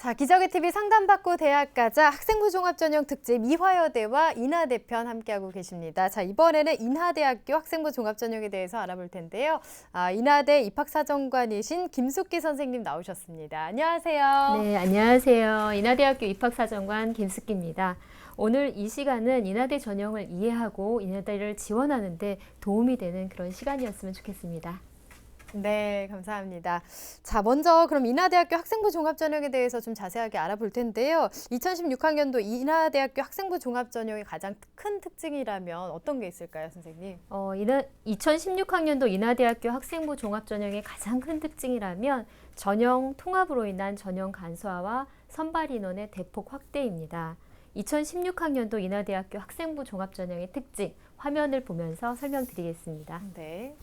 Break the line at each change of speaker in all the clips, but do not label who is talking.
자, 기적의 TV 상담받고 대학 가자 학생부 종합전형 특집 이화여대와 인하대편 함께하고 계십니다. 자, 이번에는 인하대학교 학생부 종합전형에 대해서 알아볼 텐데요. 인하대 입학사정관이신 김숙기 선생님 나오셨습니다. 안녕하세요.
네, 안녕하세요. 인하대학교 입학사정관 김숙기입니다. 오늘 이 시간은 인하대 전형을 이해하고 인하대를 지원하는 데 도움이 되는 그런 시간이었으면 좋겠습니다.
네, 감사합니다. 자, 먼저 그럼 인하대학교 학생부 종합전형에 대해서 좀 자세하게 알아볼 텐데요. 2016학년도 인하대학교 학생부 종합전형의 가장 큰 특징이라면 어떤 게 있을까요, 선생님?
2016학년도 인하대학교 학생부 종합전형의 가장 큰 특징이라면 전형 통합으로 인한 전형 간소화와 선발 인원의 대폭 확대입니다. 2016학년도 인하대학교 학생부 종합전형의 특징, 화면을 보면서 설명드리겠습니다.
네.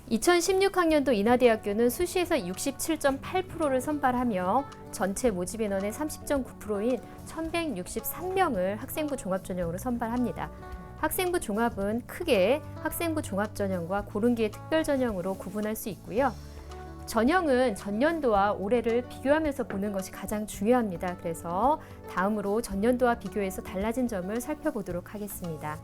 2016학년도 인하대학교는 수시에서 67.8%를 선발하며 전체 모집 인원의 30.9%인 1,163명을 학생부 종합전형으로 선발합니다. 학생부 종합은 크게 학생부 종합전형과 고른기회 특별전형으로 구분할 수 있고요. 전형은 전년도와 올해를 비교하면서 보는 것이 가장 중요합니다. 그래서 다음으로 전년도와 비교해서 달라진 점을 살펴보도록 하겠습니다.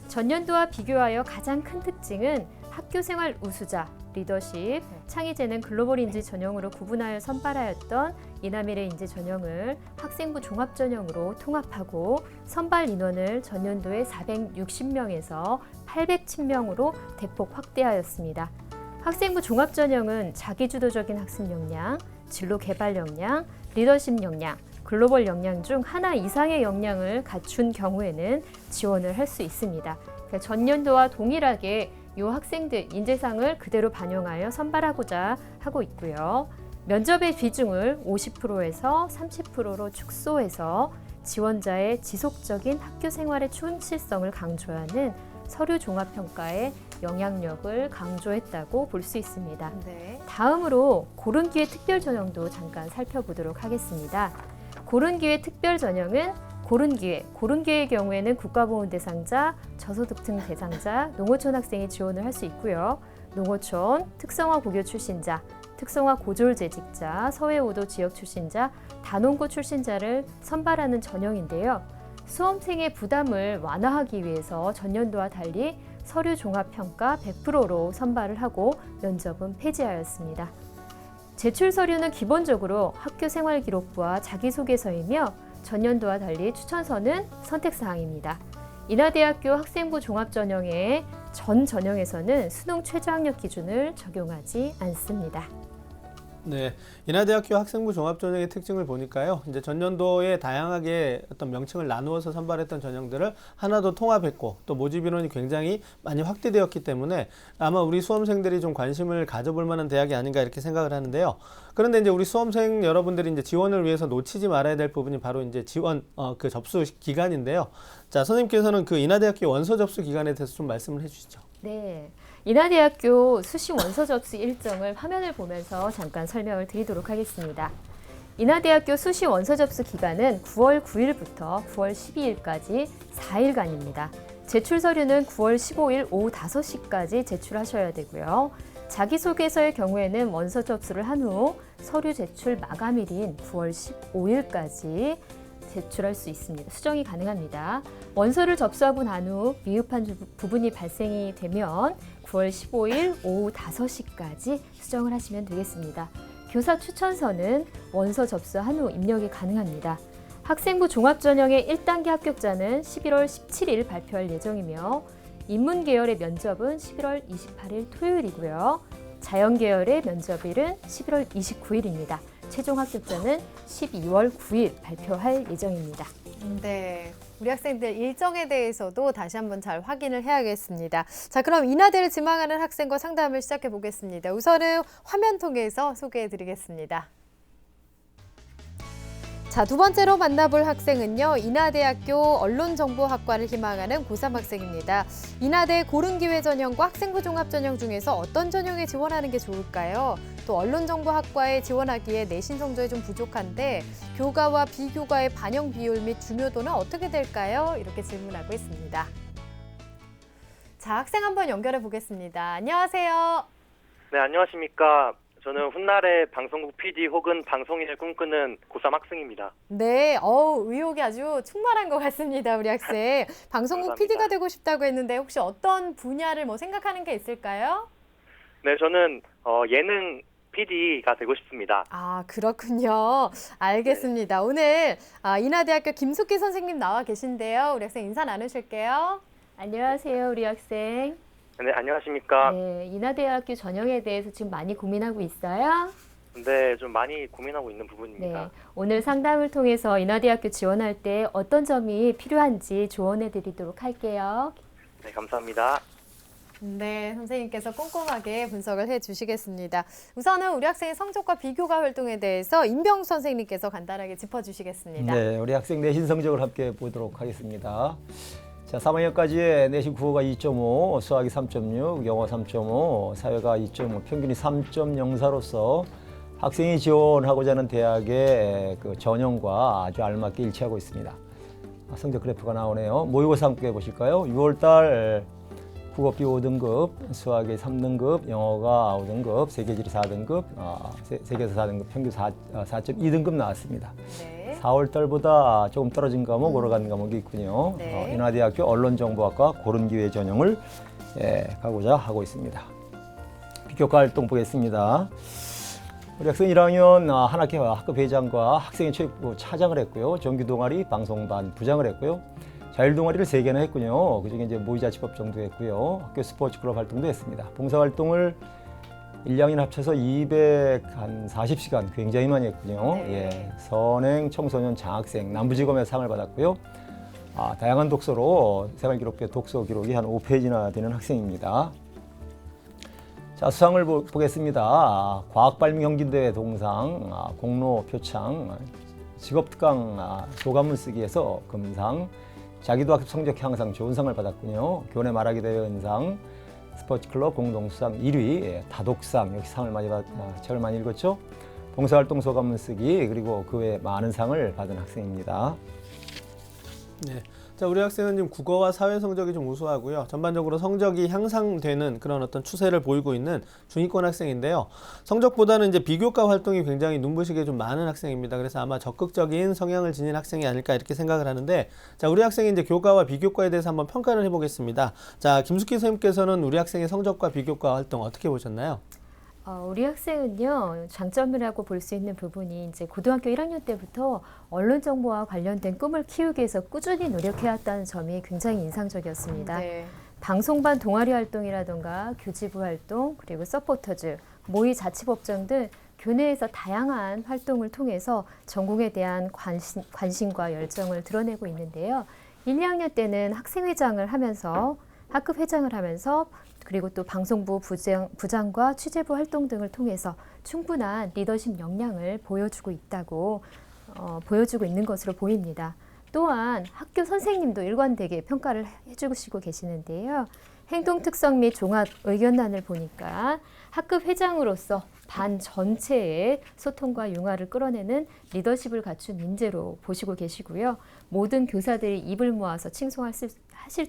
전년도와 비교하여 가장 큰 특징은 학교생활 우수자, 리더십, 창의재능 글로벌 인재 전형으로 구분하여 선발하였던 인하미래 인재 전형을 학생부 종합 전형으로 통합하고 선발 인원을 전년도에 460명에서 810명으로 대폭 확대하였습니다. 학생부 종합 전형은 자기주도적인 학습 역량, 진로 개발 역량, 리더십 역량, 글로벌 역량 중 하나 이상의 역량을 갖춘 경우에는 지원을 할 수 있습니다. 그러니까 전년도와 동일하게 이 학생들 인재상을 그대로 반영하여 선발하고자 하고 있고요. 면접의 비중을 50%에서 30%로 축소해서 지원자의 지속적인 학교 생활의 충실성을 강조하는 서류 종합평가의 영향력을 강조했다고 볼 수 있습니다.
네.
다음으로 고른기회 특별전형도 잠깐 살펴보도록 하겠습니다. 고른기회 특별전형은 고른기회의 경우에는 국가보훈 대상자, 저소득층 대상자, 농어촌 학생이 지원을 할 수 있고요. 농어촌, 특성화 고교 출신자, 특성화 고졸 재직자, 서해오도 지역 출신자, 단원고 출신자를 선발하는 전형인데요. 수험생의 부담을 완화하기 위해서 전년도와 달리 서류 종합평가 100%로 선발을 하고 면접은 폐지하였습니다. 제출 서류는 기본적으로 학교생활기록부와 자기소개서이며 전년도와 달리 추천서는 선택사항입니다. 인하대학교 학생부 종합전형의 전 전형에서는 수능 최저학력 기준을 적용하지 않습니다.
네, 인하대학교 학생부 종합전형의 특징을 보니까요. 이제 전년도에 다양하게 어떤 명칭을 나누어서 선발했던 전형들을 하나 더 통합했고 또 모집 인원이 굉장히 많이 확대되었기 때문에 아마 우리 수험생들이 좀 관심을 가져볼 만한 대학이 아닌가 이렇게 생각을 하는데요. 그런데 이제 우리 수험생 여러분들이 이제 지원을 위해서 놓치지 말아야 될 부분이 바로 이제 지원 그 접수 기간인데요. 자, 선생님께서는 그 인하대학교 원서 접수 기간에 대해서 좀 말씀을 해주시죠.
네, 인하대학교 수시 원서 접수 일정을 화면을 보면서 잠깐 설명을 드리도록 하겠습니다. 인하대학교 수시 원서 접수 기간은 9월 9일부터 9월 12일까지 4일간입니다. 제출 서류는 9월 15일 오후 5시까지 제출하셔야 되고요. 자기소개서의 경우에는 원서 접수를 한 후 서류 제출 마감일인 9월 15일까지 제출할 수 있습니다. 수정이 가능합니다. 원서를 접수하고 난 후 미흡한 부분이 발생이 되면 9월 15일 오후 5시까지 수정을 하시면 되겠습니다. 교사 추천서는 원서 접수한 후 입력이 가능합니다. 학생부 종합전형의 1단계 합격자는 11월 17일 발표할 예정이며 인문계열의 면접은 11월 28일 토요일이고요. 자연계열의 면접일은 11월 29일입니다. 최종 합격자는 12월 9일 발표할 예정입니다.
네, 우리 학생들 일정에 대해서도 다시 한번 잘 확인을 해야겠습니다. 자, 그럼 인하대를 지망하는 학생과 상담을 시작해 보겠습니다. 우선은 화면 통해서 소개해 드리겠습니다. 자, 두 번째로 만나볼 학생은요. 인하대학교 언론정보학과를 희망하는 고3 학생입니다. 인하대 고른기회 전형과 학생부 종합전형 중에서 어떤 전형에 지원하는 게 좋을까요? 또 언론정보학과에 지원하기에 내신 성적이 좀 부족한데 교과와 비교과의 반영 비율 및 중요도는 어떻게 될까요? 이렇게 질문하고 있습니다. 자, 학생 한번 연결해 보겠습니다. 안녕하세요.
네, 안녕하십니까. 저는 훗날의 방송국 PD 혹은 방송인을 꿈꾸는 고3 학생입니다.
네, 의욕이 아주 충만한 것 같습니다, 우리 학생. 방송국
감사합니다.
PD가 되고 싶다고 했는데 혹시 어떤 분야를 뭐 생각하는 게 있을까요?
네, 저는 예능 PD가 되고 싶습니다.
아, 그렇군요. 알겠습니다. 오늘 인하대학교 김숙기 선생님 나와 계신데요. 우리 학생 인사 나누실게요.
안녕하세요, 우리 학생.
네, 안녕하십니까.
네, 인하대학교 전형에 대해서 지금 많이 고민하고 있어요?
네, 좀 많이 고민하고 있는
네,
부분입니다.
오늘 상담을 통해서 인하대학교 지원할 때 어떤 점이 필요한지 조언해 드리도록 할게요.
네, 감사합니다.
네, 선생님께서 꼼꼼하게 분석을 해주시겠습니다. 우선은 우리 학생의 성적과 비교과 활동에 대해서 임병수 선생님께서 간단하게 짚어주시겠습니다.
네, 우리 학생 내신 성적을 함께 보도록 하겠습니다. 자, 3학년까지의 내신 국어가 2.5, 수학이 3.6, 영어 3.5, 사회가 2.5, 평균이 3.04로서 학생이 지원하고자 하는 대학의 그 전형과 아주 알맞게 일치하고 있습니다. 성적 그래프가 나오네요. 모의고사 함께 보실까요? 6월달 국어비 5등급, 수학이 3등급, 영어가 5등급, 세계지리 4등급, 세계에서 4등급, 평균 4.2등급 나왔습니다.
네.
4월 달보다 조금 떨어진 과목, 올라간 과목이 있군요.
네.
인하대학교 언론정보학과 고른기회 전형을 가고자 하고 있습니다. 비교과 활동 보겠습니다. 우리 학생 1학년 한 학기 학급 회장과 학생회 체육부 차장을 했고요. 정규 동아리 방송반 부장을 했고요. 자율 동아리를 3개나 했군요. 그중에 이제 모의자치법 정도 했고요. 학교 스포츠 클럽 활동도 했습니다. 봉사 활동을 1, 2학년 합쳐서 240시간 굉장히 많이 했군요.
네.
예, 선행 청소년 장학생 남부지검에서 상을 받았고요. 다양한 독서로 생활기록부의 독서 기록이 한 5페이지나 되는 학생입니다. 자, 수상을 보겠습니다. 과학발명경기대회 동상, 공로 표창, 직업특강 소감문 쓰기에서 금상, 자기도 학습 성적 향상 좋은 상을 받았군요. 교내 말하기 대회 은상, 스포츠클럽 공동수상 1위, 다독상 역시 상을 많이 책을 많이 읽었죠. 봉사활동 소감문 쓰기 그리고 그 외에 많은 상을 받은 학생입니다.
네. 자, 우리 학생은 지금 국어와 사회 성적이 좀 우수하고요. 전반적으로 성적이 향상되는 그런 어떤 추세를 보이고 있는 중위권 학생인데요. 성적보다는 이제 비교과 활동이 굉장히 눈부시게 좀 많은 학생입니다. 그래서 아마 적극적인 성향을 지닌 학생이 아닐까 이렇게 생각을 하는데, 자, 우리 학생이 이제 교과와 비교과에 대해서 한번 평가를 해보겠습니다. 자, 김숙희 선생님께서는 우리 학생의 성적과 비교과 활동 어떻게 보셨나요?
우리 학생은요, 장점이라고 볼 수 있는 부분이 이제 고등학교 1학년 때부터 언론 정보와 관련된 꿈을 키우기 위해서 꾸준히 노력해왔다는 점이 굉장히 인상적이었습니다.
네.
방송반 동아리 활동이라던가 교지부 활동, 그리고 서포터즈, 모의 자치법정 등 교내에서 다양한 활동을 통해서 전공에 대한 관심과 열정을 드러내고 있는데요. 1, 2학년 때는 학생회장을 하면서 학급 회장을 하면서 그리고 또 방송부 부장과 취재부 활동 등을 통해서 충분한 리더십 역량을 보여주고 있는 것으로 보입니다. 또한 학교 선생님도 일관되게 평가를 해주시고 계시는데요. 행동 특성 및 종합 의견란을 보니까 학급 회장으로서 반 전체의 소통과 융화를 끌어내는 리더십을 갖춘 인재로 보시고 계시고요. 모든 교사들이 입을 모아서 칭송하실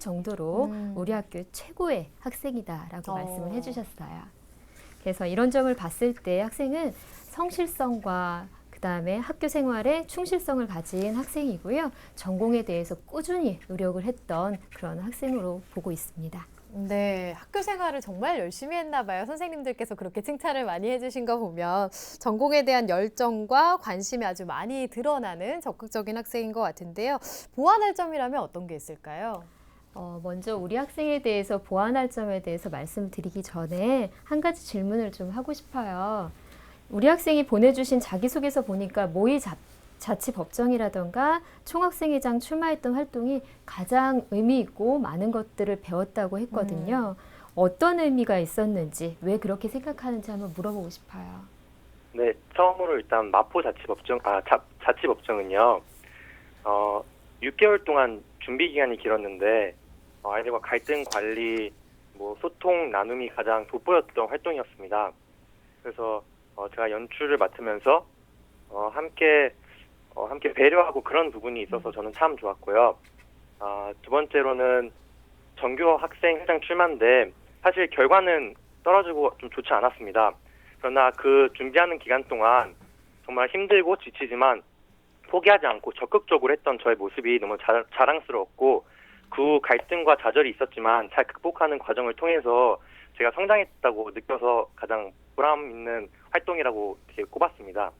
정도로 우리 학교 최고의 학생이다라고 말씀을 해주셨어요. 그래서 이런 점을 봤을 때 학생은 성실성과 그다음에 학교 생활에 충실성을 가진 학생이고요. 전공에 대해서 꾸준히 노력을 했던 그런 학생으로 보고 있습니다.
네, 학교 생활을 정말 열심히 했나 봐요. 선생님들께서 그렇게 칭찬을 많이 해주신 거 보면 전공에 대한 열정과 관심이 아주 많이 드러나는 적극적인 학생인 것 같은데요. 보완할 점이라면 어떤 게 있을까요?
먼저 우리 학생에 대해서 보완할 점에 대해서 말씀드리기 전에 한 가지 질문을 좀 하고 싶어요. 우리 학생이 보내주신 자기소개서 보니까 모의 자치법정이라던가 총학생회장 출마했던 활동이 가장 의미 있고 많은 것들을 배웠다고 했거든요. 어떤 의미가 있었는지, 왜 그렇게 생각하는지 한번 물어보고 싶어요.
네, 처음으로 일단 마포 자치법정은요, 6개월 동안 준비 기간이 길었는데 아이들과 갈등 관리, 소통 나눔이 가장 돋보였던 활동이었습니다. 그래서 제가 연출을 맡으면서 함께 배려하고 그런 부분이 있어서 저는 참 좋았고요. 두 번째로는 정규 학생 회장 출마인데 사실 결과는 떨어지고 좀 좋지 않았습니다. 그러나 그 준비하는 기간 동안 정말 힘들고 지치지만 포기하지 않고 적극적으로 했던 저의 모습이 너무 자랑스러웠고 그 후 갈등과 좌절이 있었지만 잘 극복하는 과정을 통해서 제가 성장했다고 느껴서 가장 보람 있는 활동이라고 이렇게 꼽았습니다.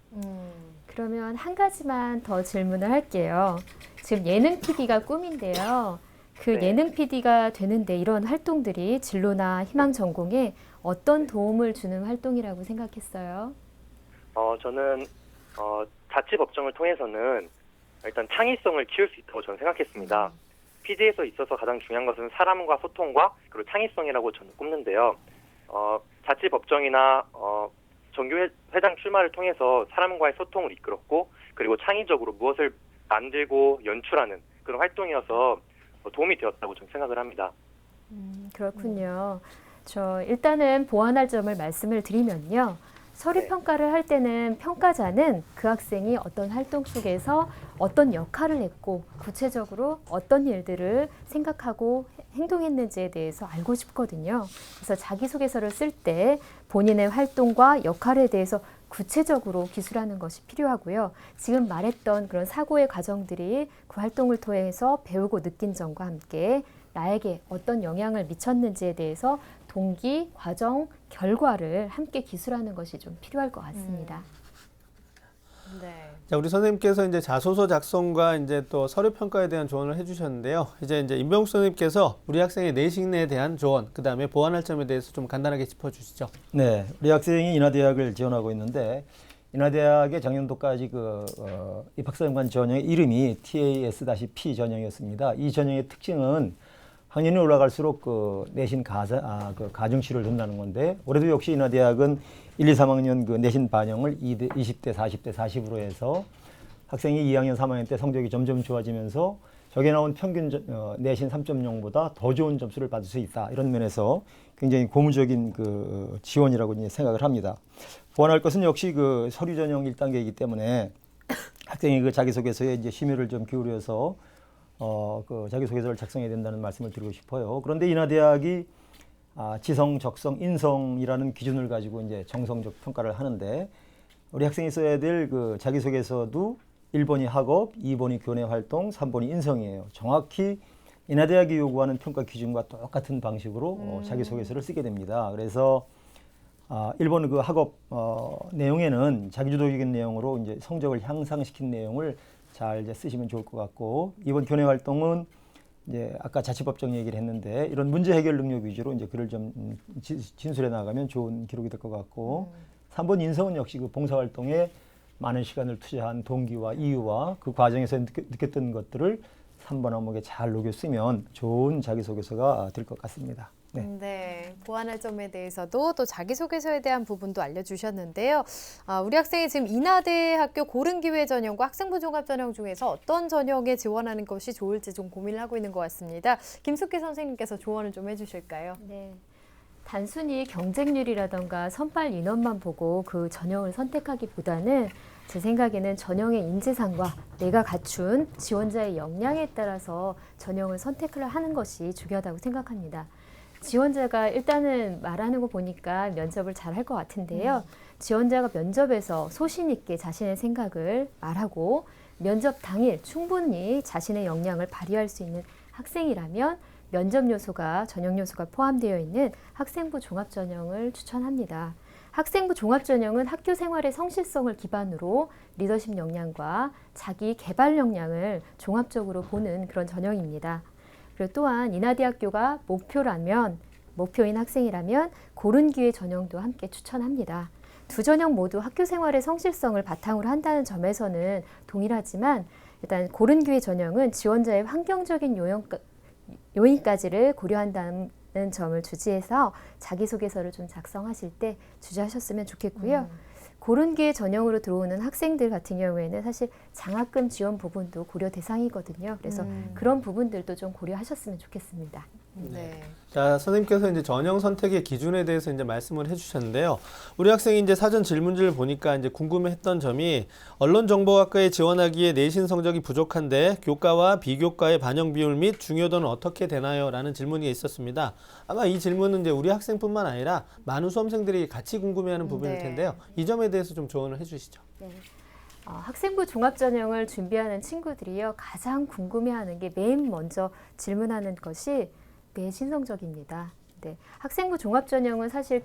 그러면 한 가지만 더 질문을 할게요. 지금 예능 PD가 꿈인데요. 그
네.
예능 PD가 되는데 이런 활동들이 진로나 희망 전공에 어떤 도움을 주는 활동이라고 생각했어요?
저는 자치법정을 통해서는 일단 창의성을 키울 수 있다고 저는 생각했습니다. PD에서 있어서 가장 중요한 것은 사람과 소통과 그리고 창의성이라고 저는 꼽는데요. 자치법정이나 정규회장 출마를 통해서 사람과의 소통을 이끌었고 그리고 창의적으로 무엇을 만들고 연출하는 그런 활동이어서 도움이 되었다고 저는 생각을 합니다.
그렇군요. 저 일단은 보완할 점을 말씀을 드리면요. 서류
네.
평가를 할 때는 평가자는 그 학생이 어떤 활동 속에서 어떤 역할을 했고 구체적으로 어떤 일들을 생각하고 행동했는지에 대해서 알고 싶거든요. 그래서 자기소개서를 쓸 때 본인의 활동과 역할에 대해서 구체적으로 기술하는 것이 필요하고요. 지금 말했던 그런 사고의 과정들이 그 활동을 통해서 배우고 느낀 점과 함께 나에게 어떤 영향을 미쳤는지에 대해서 동기, 과정, 결과를 함께 기술하는 것이 좀 필요할 것 같습니다.
네.
자, 우리 선생님께서 이제 자소서 작성과 이제 또 서류 평가에 대한 조언을 해주셨는데요. 이제 임병욱 선생님께서 우리 학생의 내신에 대한 조언, 그 다음에 보완할 점에 대해서 좀 간단하게 짚어주시죠.
네, 우리 학생이 인하대학을 지원하고 있는데 인하대학의 작년도까지 입학사정관 전형의 이름이 TAS-P 전형이었습니다. 이 전형의 특징은 학년이 올라갈수록 그 내신 가중치를 둔다는 건데 올해도 역시 인하대학은 1, 2, 3학년 그 내신 반영을 20대, 40대, 40으로 해서 학생이 2학년, 3학년 때 성적이 점점 좋아지면서 저게 나온 평균 내신 3.0보다 더 좋은 점수를 받을 수 있다. 이런 면에서 굉장히 고무적인 그 지원이라고 이제 생각을 합니다. 보완할 것은 역시 그 서류 전형 1단계이기 때문에 학생이 그 자기소개서에 이제 심혈을 좀 기울여서 그 자기소개서를 작성해야 된다는 말씀을 드리고 싶어요. 그런데 인하대학이 지성, 적성, 인성이라는 기준을 가지고 이제 정성적 평가를 하는데 우리 학생이 써야 될 그 자기소개서도 1번이 학업, 2번이 교내 활동, 3번이 인성이에요. 정확히 인하대학이 요구하는 평가 기준과 똑같은 방식으로 자기소개서를 쓰게 됩니다. 그래서 1번 그 학업 내용에는 자기주도적인 내용으로 이제 성적을 향상시킨 내용을 잘 이제 쓰시면 좋을 것 같고 2번 교내 활동은 이제 아까 자치법정 얘기를 했는데 이런 문제 해결 능력 위주로 이제 글을 좀 진술해 나가면 좋은 기록이 될 것 같고 3번 인성은 역시 그 봉사활동에 많은 시간을 투자한 동기와 이유와 그 과정에서 느꼈던 것들을 3번 항목에 잘 녹여 쓰면 좋은 자기소개서가 될 것 같습니다.
네, 보완할 점에 대해서도 또 자기소개서에 대한 부분도 알려주셨는데요. 우리 학생이 지금 인하대학교 고른기회 전형과 학생부 종합 전형 중에서 어떤 전형에 지원하는 것이 좋을지 좀 고민을 하고 있는 것 같습니다. 김숙희 선생님께서 조언을 좀 해주실까요?
네. 단순히 경쟁률이라던가 선발 인원만 보고 그 전형을 선택하기보다는 제 생각에는 전형의 인지상과 내가 갖춘 지원자의 역량에 따라서 전형을 선택을 하는 것이 중요하다고 생각합니다. 지원자가 일단은 말하는 거 보니까 면접을 잘 할 것 같은데요. 지원자가 면접에서 소신 있게 자신의 생각을 말하고 면접 당일 충분히 자신의 역량을 발휘할 수 있는 학생이라면 면접 요소가 전형 요소가 포함되어 있는 학생부 종합전형을 추천합니다. 학생부 종합전형은 학교 생활의 성실성을 기반으로 리더십 역량과 자기 개발 역량을 종합적으로 보는 그런 전형입니다. 그리고 또한 인하대학교가 목표인 학생이라면 고른기회 전형도 함께 추천합니다. 두 전형 모두 학교 생활의 성실성을 바탕으로 한다는 점에서는 동일하지만 일단 고른기회 전형은 지원자의 환경적인 요인까지를 고려한다는 점을 주지해서 자기소개서를 좀 작성하실 때 주저하셨으면 좋겠고요. 고른기회 전형으로 들어오는 학생들 같은 경우에는 사실 장학금 지원 부분도 고려 대상이거든요. 그래서 그런 부분들도 좀 고려하셨으면 좋겠습니다.
네.
자, 선생님께서 이제 전형 선택의 기준에 대해서 이제 말씀을 해주셨는데요. 우리 학생이 이제 사전 질문지를 보니까 이제 궁금해했던 점이 언론정보학과에 지원하기에 내신 성적이 부족한데 교과와 비교과의 반영 비율 및 중요도는 어떻게 되나요? 라는 질문이 있었습니다. 아마 이 질문은 이제 우리 학생뿐만 아니라 많은 수험생들이 같이 궁금해하는 부분일
네.
텐데요. 이 점에 대해서 좀 조언을 해주시죠.
네. 학생부 종합전형을 준비하는 친구들이요, 가장 궁금해하는 게 맨 먼저 질문하는 것이 내신 성적입니다. 네. 학생부 종합전형은 사실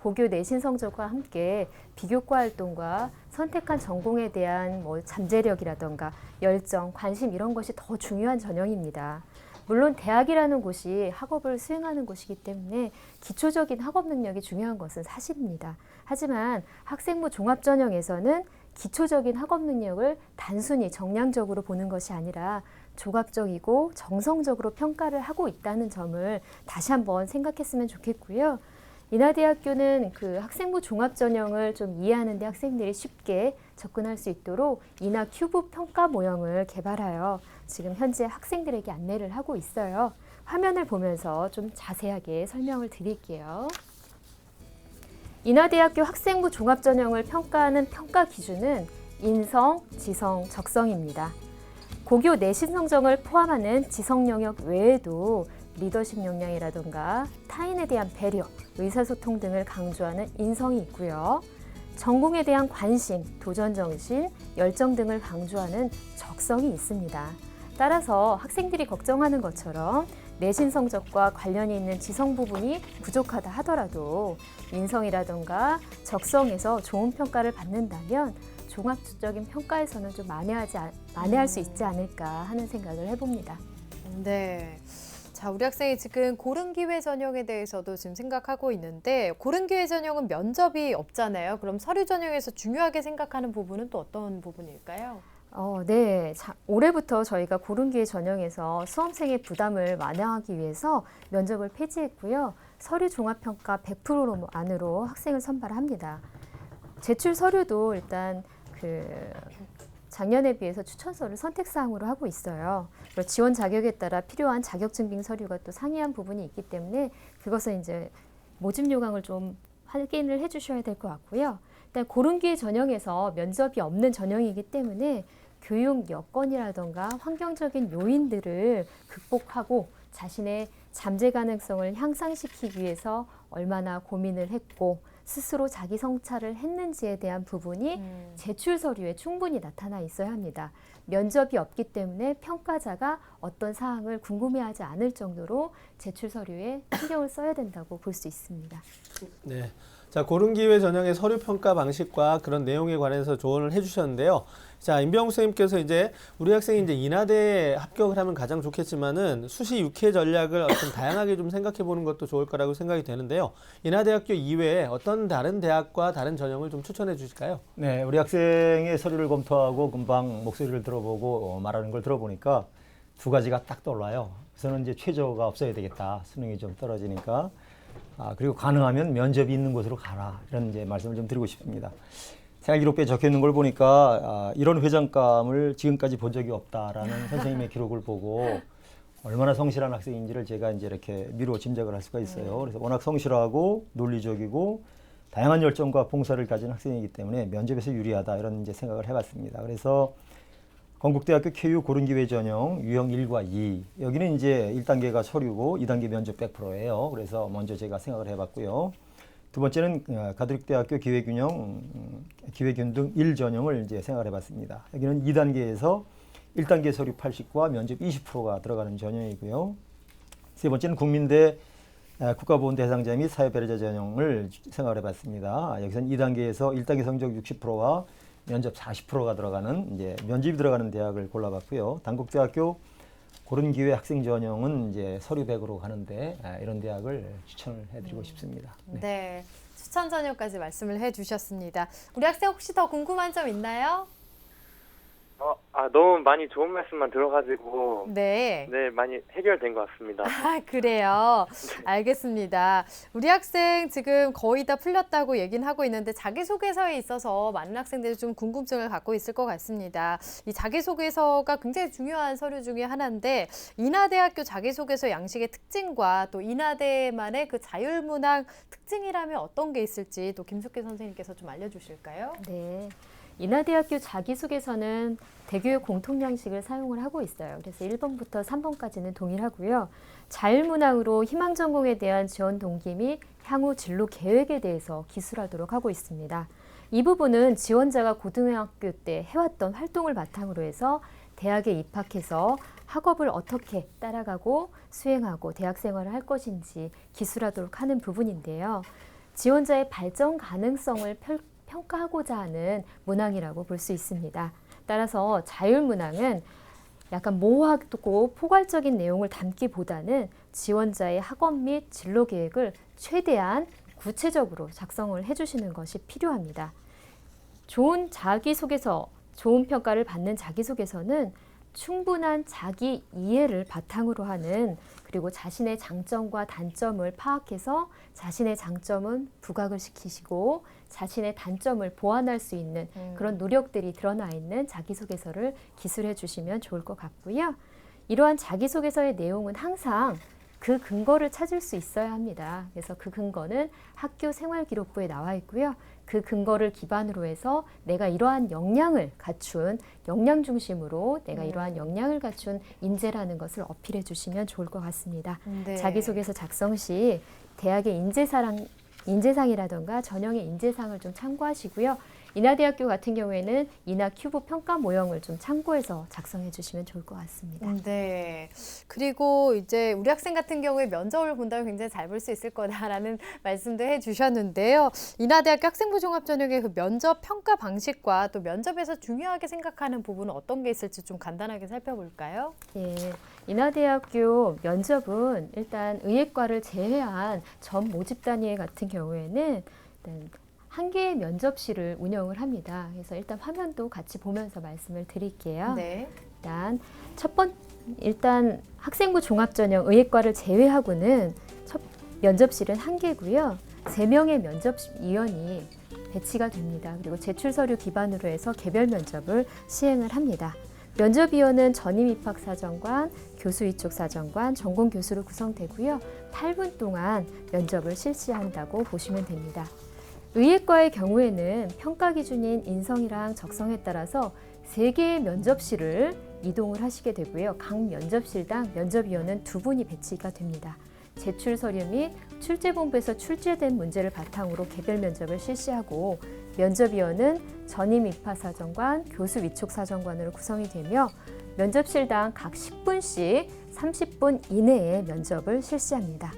고교 내신 성적과 함께 비교과 활동과 선택한 전공에 대한 잠재력이라던가 열정, 관심 이런 것이 더 중요한 전형입니다. 물론 대학이라는 곳이 학업을 수행하는 곳이기 때문에 기초적인 학업 능력이 중요한 것은 사실입니다. 하지만 학생부 종합전형에서는 기초적인 학업 능력을 단순히 정량적으로 보는 것이 아니라 조각적이고 정성적으로 평가를 하고 있다는 점을 다시 한번 생각했으면 좋겠고요. 인하대학교는 그 학생부 종합전형을 좀 이해하는 데 학생들이 쉽게 접근할 수 있도록 인하 큐브 평가 모형을 개발하여 지금 현재 학생들에게 안내를 하고 있어요. 화면을 보면서 좀 자세하게 설명을 드릴게요. 인하대학교 학생부 종합전형을 평가하는 평가 기준은 인성, 지성, 적성입니다. 고교 내신 성적을 포함하는 지성 영역 외에도 리더십 역량이라든가 타인에 대한 배려, 의사소통 등을 강조하는 인성이 있고요. 전공에 대한 관심, 도전정신, 열정 등을 강조하는 적성이 있습니다. 따라서 학생들이 걱정하는 것처럼 내신 성적과 관련이 있는 지성 부분이 부족하다 하더라도 인성이라든가 적성에서 좋은 평가를 받는다면 종합적인 평가에서는 좀 만회할 수 있지 않을까 하는 생각을 해봅니다.
네. 자, 우리 학생이 지금 고른기회 전형에 대해서도 지금 생각하고 있는데 고른기회 전형은 면접이 없잖아요. 그럼 서류 전형에서 중요하게 생각하는 부분은 또 어떤 부분일까요?
네. 올해부터 저희가 고른기회 전형에서 수험생의 부담을 완화하기 위해서 면접을 폐지했고요. 서류 종합평가 100% 안으로 학생을 선발합니다. 제출 서류도 일단 작년에 비해서 추천서를 선택사항으로 하고 있어요. 그리고 지원 자격에 따라 필요한 자격증빙 서류가 또 상이한 부분이 있기 때문에 그것은 이제 모집 요강을 좀 확인을 해주셔야 될 것 같고요. 일단 고른기회 전형에서 면접이 없는 전형이기 때문에 교육 여건이라던가 환경적인 요인들을 극복하고 자신의 잠재 가능성을 향상시키기 위해서 얼마나 고민을 했고 스스로 자기 성찰을 했는지에 대한 부분이 제출 서류에 충분히 나타나 있어야 합니다. 면접이 없기 때문에 평가자가 어떤 사항을 궁금해하지 않을 정도로 제출 서류에 신경을 써야 된다고 볼 수 있습니다.
네. 자, 고른기회 전형의 서류 평가 방식과 그런 내용에 관해서 조언을 해주셨는데요. 자, 임병욱 선생님께서 이제 우리 학생이 이제 인하대에 합격을 하면 가장 좋겠지만은 수시 6회 전략을 어떤 다양하게 좀 생각해 보는 것도 좋을 거라고 생각이 되는데요. 인하대학교 이외에 어떤 다른 대학과 다른 전형을 좀 추천해 주실까요?
네, 우리 학생의 서류를 검토하고 금방 목소리를 들어보고 말하는 걸 들어보니까 두 가지가 딱 떠올라요. 우선은 이제 최저가 없어야 되겠다. 수능이 좀 떨어지니까. 그리고 가능하면 면접이 있는 곳으로 가라. 이런 이제 말씀을 좀 드리고 싶습니다. 생활기록부에 적혀 있는 걸 보니까 이런 회장감을 지금까지 본 적이 없다라는 선생님의 기록을 보고 얼마나 성실한 학생인지를 제가 이제 이렇게 미루어 짐작을 할 수가 있어요. 그래서 워낙 성실하고 논리적이고 다양한 열정과 봉사를 가진 학생이기 때문에 면접에서 유리하다 이런 이제 생각을 해봤습니다. 그래서 건국대학교 KU 고른기회 전형 유형 1과 2 여기는 이제 1단계가 서류고 2단계 면접 100%예요. 그래서 먼저 제가 생각을 해봤고요. 두 번째는 가톨릭대학교 기회균등 1 전형을 이제 생각을 해봤습니다. 여기는 2단계에서 1단계 서류 80과 면접 20%가 들어가는 전형이고요. 세 번째는 국민대 국가보훈 대상자 및 사회배려자 전형을 생각을 해봤습니다. 여기서는 2단계에서 1단계 성적 60%와 면접 40%가 들어가는 이제 면접이 들어가는 대학을 골라봤고요. 단국대학교 고른기회 학생 전형은 이제 서류 100으로 가는데 이런 대학을 추천을 해드리고 싶습니다.
네, 추천 전형까지 말씀을 해주셨습니다. 우리 학생 혹시 더 궁금한 점 있나요?
너무 많이 좋은 말씀만 들어가지고
네.
네, 많이 해결된 것 같습니다.
아, 그래요. 알겠습니다. 우리 학생 지금 거의 다 풀렸다고 얘기는 하고 있는데 자기소개서에 있어서 많은 학생들이 좀 궁금증을 갖고 있을 것 같습니다. 이 자기소개서가 굉장히 중요한 서류 중에 하나인데 인하대학교 자기소개서 양식의 특징과 또 인하대만의 그 자율문항 특징이라면 어떤 게 있을지 또 김숙희 선생님께서 좀 알려주실까요?
네. 인하대학교 자기소개서는 대교육 공통 양식을 사용을 하고 있어요. 그래서 1번부터 3번까지는 동일하고요. 자율문항으로 희망 전공에 대한 지원 동기 및 향후 진로 계획에 대해서 기술하도록 하고 있습니다. 이 부분은 지원자가 고등학교 때 해왔던 활동을 바탕으로 해서 대학에 입학해서 학업을 어떻게 따라가고 수행하고 대학 생활을 할 것인지 기술하도록 하는 부분인데요. 지원자의 발전 가능성을 평가하고자 하는 문항이라고 볼 수 있습니다. 따라서 자율문항은 약간 모호하고 포괄적인 내용을 담기보다는 지원자의 학업 및 진로 계획을 최대한 구체적으로 작성을 해주시는 것이 필요합니다. 좋은 자기소개서, 좋은 평가를 받는 자기소개서는 충분한 자기 이해를 바탕으로 하는 그리고 자신의 장점과 단점을 파악해서 자신의 장점은 부각을 시키시고 자신의 단점을 보완할 수 있는 그런 노력들이 드러나 있는 자기소개서를 기술해 주시면 좋을 것 같고요. 이러한 자기소개서의 내용은 항상 그 근거를 찾을 수 있어야 합니다. 그래서 그 근거는 학교 생활기록부에 나와 있고요. 그 근거를 기반으로 해서 내가 이러한 역량을 갖춘 역량 중심으로 내가 이러한 역량을 갖춘 인재라는 것을 어필해 주시면 좋을 것 같습니다.
네.
자기소개서 작성 시 대학의 인재상이라던가 전형의 인재상을 좀 참고하시고요. 인하대학교 같은 경우에는 인하 큐브 평가 모형을 좀 참고해서 작성해 주시면 좋을 것 같습니다.
네. 그리고 이제 우리 학생 같은 경우에 면접을 본다면 굉장히 잘 볼 수 있을 거다라는 말씀도 해주셨는데요. 인하대학교 학생부 종합전형의 그 면접 평가 방식과 또 면접에서 중요하게 생각하는 부분은 어떤 게 있을지 좀 간단하게 살펴볼까요?
예, 인하대학교 면접은 일단 의예과를 제외한 전 모집 단위 같은 경우에는 일단 한 개의 면접실을 운영을 합니다. 그래서 일단 화면도 같이 보면서 말씀을 드릴게요.
네.
일단 학생부 종합전형 의예과를 제외하고는 첫 면접실은 한 개고요. 3명의 면접위원이 배치가 됩니다. 그리고 제출 서류 기반으로 해서 개별 면접을 시행을 합니다. 면접위원은 전임 입학사정관, 교수 위촉 사정관, 전공 교수로 구성되고요. 8분 동안 면접을 실시한다고 보시면 됩니다. 의예과의 경우에는 평가 기준인 인성이랑 적성에 따라서 3개의 면접실을 이동을 하시게 되고요. 각 면접실당 면접위원은 2분이 배치가 됩니다. 제출 서류 및 출제본부에서 출제된 문제를 바탕으로 개별 면접을 실시하고 면접위원은 전임 입학사정관, 교수 위촉 사정관으로 구성이 되며 면접실당 각 10분씩 30분 이내에 면접을 실시합니다.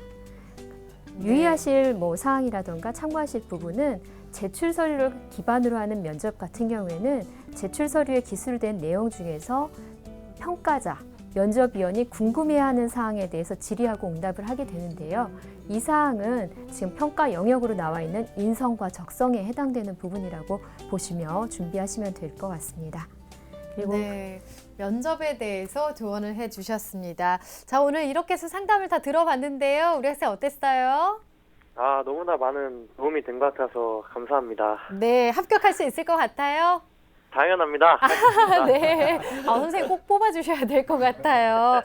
유의하실 사항이라던가 참고하실 부분은 제출 서류를 기반으로 하는 면접 같은 경우에는 제출 서류에 기술된 내용 중에서 평가자, 면접위원이 궁금해하는 사항에 대해서 질의하고 응답을 하게 되는데요. 이 사항은 지금 평가 영역으로 나와 있는 인성과 적성에 해당되는 부분이라고 보시며 준비하시면 될 것 같습니다. 그리고
네, 면접에 대해서 조언을 해주셨습니다. 자, 오늘 이렇게 해서 상담을 다 들어봤는데요. 우리 학생 어땠어요?
너무나 많은 도움이 된 것 같아서 감사합니다.
네, 합격할 수 있을 것 같아요?
당연합니다.
네, 선생님 꼭 뽑아주셔야 될 것 같아요.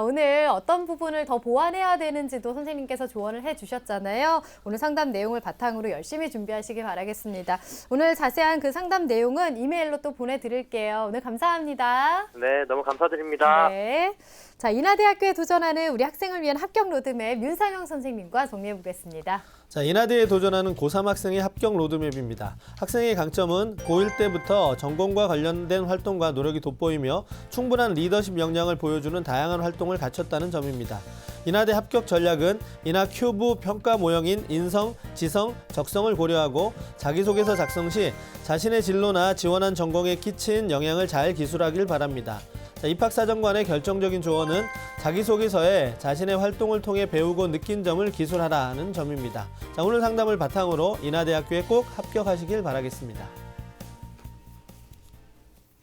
오늘 어떤 부분을 더 보완해야 되는지도 선생님께서 조언을 해주셨잖아요. 오늘 상담 내용을 바탕으로 열심히 준비하시기 바라겠습니다. 오늘 자세한 그 상담 내용은 이메일로 또 보내드릴게요. 오늘 감사합니다.
네, 너무 감사드립니다.
네. 자, 인하대학교에 도전하는 우리 학생을 위한 합격 로드맵 윤상영 선생님과 정리해 보겠습니다.
자, 인하대에 도전하는 고3 학생의 합격 로드맵입니다. 학생의 강점은 고1 때부터 전공과 관련된 활동과 노력이 돋보이며 충분한 리더십 역량을 보여주는 다양한 활동을 갖췄다는 점입니다. 인하대 합격 전략은 인하 큐브 평가 모형인 인성, 지성, 적성을 고려하고 자기소개서 작성 시 자신의 진로나 지원한 전공에 끼친 영향을 잘 기술하길 바랍니다. 자, 입학사정관의 결정적인 조언은 자기소개서에 자신의 활동을 통해 배우고 느낀 점을 기술하라는 점입니다. 자, 오늘 상담을 바탕으로 인하대학교에 꼭 합격하시길 바라겠습니다.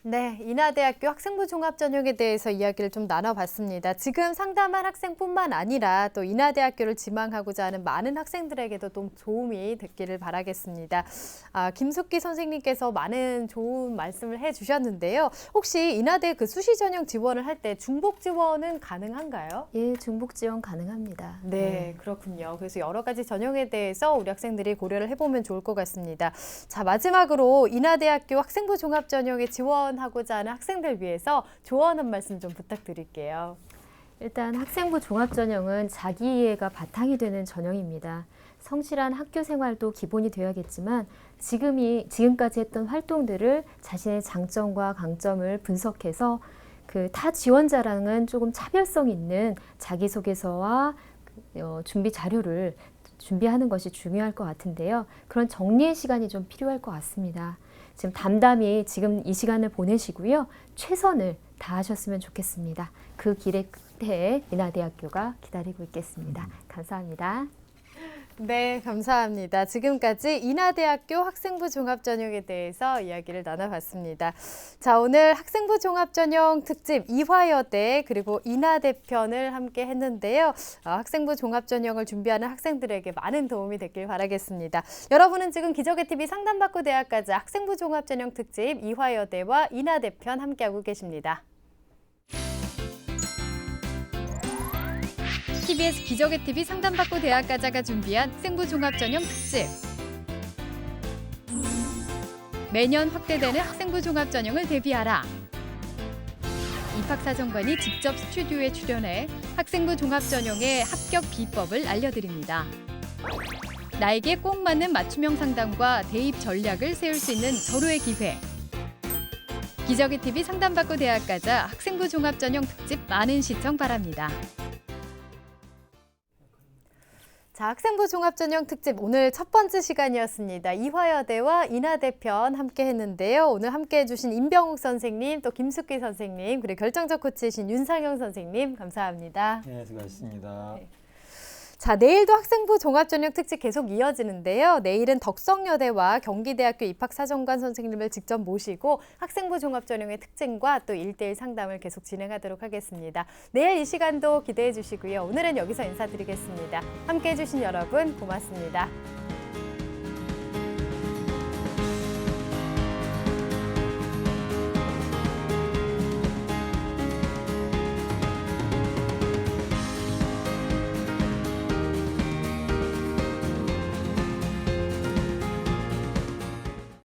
네, 인하대학교 학생부 종합전형에 대해서 이야기를 좀 나눠봤습니다. 지금 상담한 학생뿐만 아니라 또 인하대학교를 지망하고자 하는 많은 학생들에게도 좀 도움이 됐기를 바라겠습니다. 김숙기 선생님께서 많은 좋은 말씀을 해주셨는데요. 혹시 인하대 그 수시 전형 지원을 할 때 중복 지원은 가능한가요?
예, 중복 지원 가능합니다.
네, 그렇군요. 그래서 여러 가지 전형에 대해서 우리 학생들이 고려를 해보면 좋을 것 같습니다. 자, 마지막으로 인하대학교 학생부 종합전형에 지원하고자 하는 학생들 위해서 조언 한 말씀 좀 부탁드릴게요.
일단 학생부 종합전형은 자기 이해가 바탕이 되는 전형입니다. 성실한 학교 생활도 기본이 되어야겠지만 지금까지 했던 활동들을 자신의 장점과 강점을 분석해서 그 타 지원자랑은 조금 차별성 있는 자기소개서와 준비 자료를 준비하는 것이 중요할 것 같은데요. 그런 정리의 시간이 좀 필요할 것 같습니다. 지금 담담히 지금 이 시간을 보내시고요. 최선을 다하셨으면 좋겠습니다. 그 길의 끝에 인하대학교가 기다리고 있겠습니다. 감사합니다.
네, 감사합니다. 지금까지 인하대학교 학생부 종합전형에 대해서 이야기를 나눠봤습니다. 자, 오늘 학생부 종합전형 특집 이화여대 그리고 인하대 편을 함께 했는데요. 학생부 종합전형을 준비하는 학생들에게 많은 도움이 됐길 바라겠습니다. 여러분은 지금 기적의 TV 상담받고 대학까지 학생부 종합전형 특집 이화여대와 인하대 편 함께하고 계십니다. TBS 기적의 TV 상담받고 대학가자가 준비한 학생부 종합전형 특집. 매년 확대되는 학생부 종합전형을 대비하라. 입학사정관이 직접 스튜디오에 출연해 학생부 종합전형의 합격 비법을 알려드립니다. 나에게 꼭 맞는 맞춤형 상담과 대입 전략을 세울 수 있는 절호의 기회. 기적의 TV 상담받고 대학가자 학생부 종합전형 특집 많은 시청 바랍니다. 자, 학생부 종합전형 특집 오늘 첫 번째 시간이었습니다. 이화여대와 인하대 편 함께 했는데요. 오늘 함께 해주신 임병욱 선생님, 또 김숙기 선생님, 그리고 결정적 코치이신 윤상영 선생님 감사합니다.
네, 수고하셨습니다.
네. 자, 내일도 학생부 종합전형 특집 계속 이어지는데요. 내일은 덕성여대와 경기대학교 입학사정관 선생님을 직접 모시고 학생부 종합전형의 특징과 또 1:1 상담을 계속 진행하도록 하겠습니다. 내일 이 시간도 기대해 주시고요. 오늘은 여기서 인사드리겠습니다. 함께해 주신 여러분 고맙습니다.